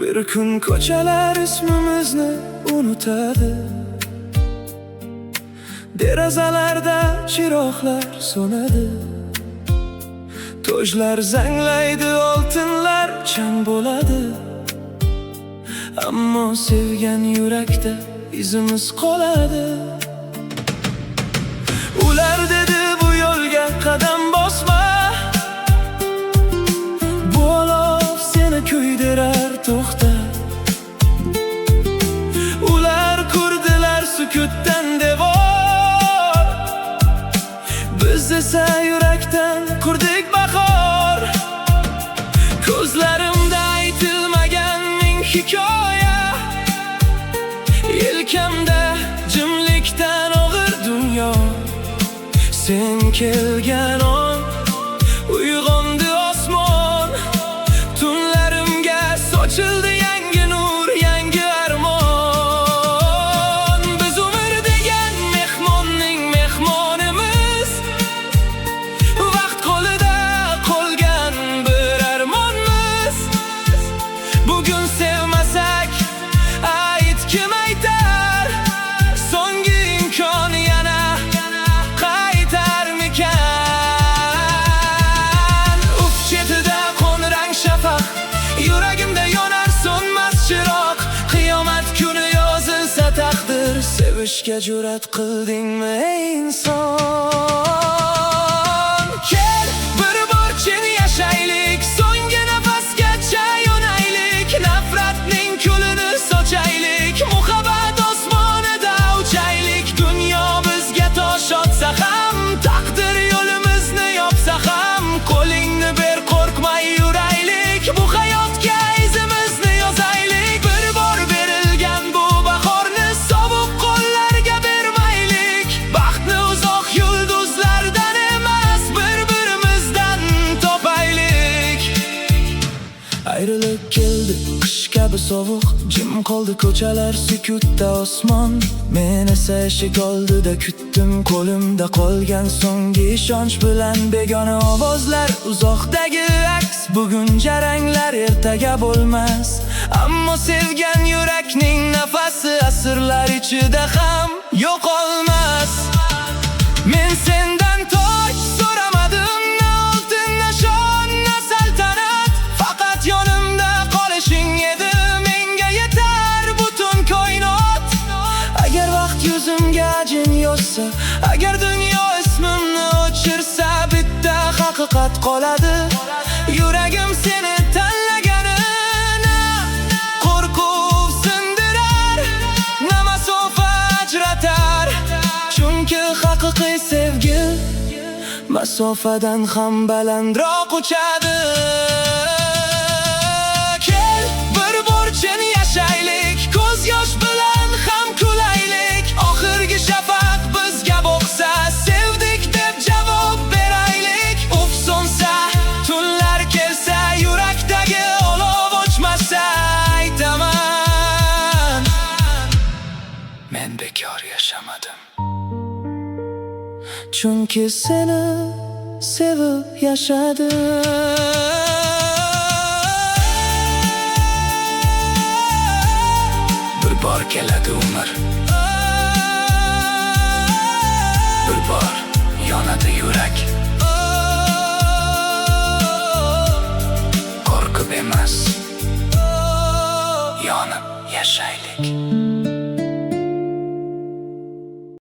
Bir kun ko'chalar ismimizni unutadi, derazalarda chiroqlar so'nadi, tojlar zanglaydi, oltinlar chang bo'ladi. Ammo sevgan yurakda izimiz qoladi. Ular dedi bu yo'lga qadam bosma, bu olov seni kuydirar, to'xta. Ular kurdilar sukutdan devor, biz esa yurakdan qurdik bahor. Ko'zlarimda aytilmagan ming hikoya, yelkamda jimlikdan og'ir dunyo. Sen kelgan on uyg'ondi osmon, tunlarimga sochildi yangi nur, yangi armon. Biz umr degan mehmonning mehmonimiz, vaqt qo'lida qolgan bir armonmiz. Bugun sevmasak ayt kim aytar, so'nggi imkon yana uf chetida qo'nrang shafaq, yuragimda yonar so'nmas chiroq. Qiyomat kuni yozilsa taqdir, sevishga jur'at qildingmi ey inson? Kel bir bor chin yashaylik, so'nggi nafasgacha yonaylik. Nafratning kulini sochaylik, muhabbat osmonida uchaylik. Dunyo bizga tosh otsa ham, taqdir yo'limizni yopsa ham, qo'lingni ber, qo'rqmay yuraylik. Bu hayotga izimizni yozaylik. Bir bor berilgan bu bahorni sovuq qo'llarga bermaylik. Baxtni uzoq yulduzlardan emas, bir-birimizdan topaylik. Ayrilib keldi qish kabi sovuq, jim qoldi ko'chalar, sukutda osmon. Men esa eshik oldida kutdim, qo'limda qolgan so'nggi ishonch bilan. Begona ovozlar, uzoqdagi aks, bugun jaranglar ertaga bo'lmas. Ammo sevgan yurakning nafasi asrlar ichida ham yo'qolmas. Men sendan toj so'ramadim, na oltin, na shon, na saltanat. Faqat yonimda qolishing edi, menga yetar butun koinot. Agar vaqt yuzimga jin yozsa, agar dunyo ismimni o'chirsa, bitta haqiqat qoladi. Yuragim seni tanlaganini qo'rquv sindirar, na masofa ajratar. Chunki haqiqiy sevgi masofadan ham balandroq uchadi. Kel bir bor chin yashaylik, ko'z yosh bilan ham kulaylik. Oxirgi shafaq bizga boqsa, sevdik deb javob beraylik. Uf so'nsa, tunlar kelsa, yurakdagi olov o'chmasa, aytaman, men bekor yashamadim. Chunki seni sevib yashadim. Bir bor keladi umr, bir bor yonadi yurak. Qo'rqib emas, yonib yashaylik.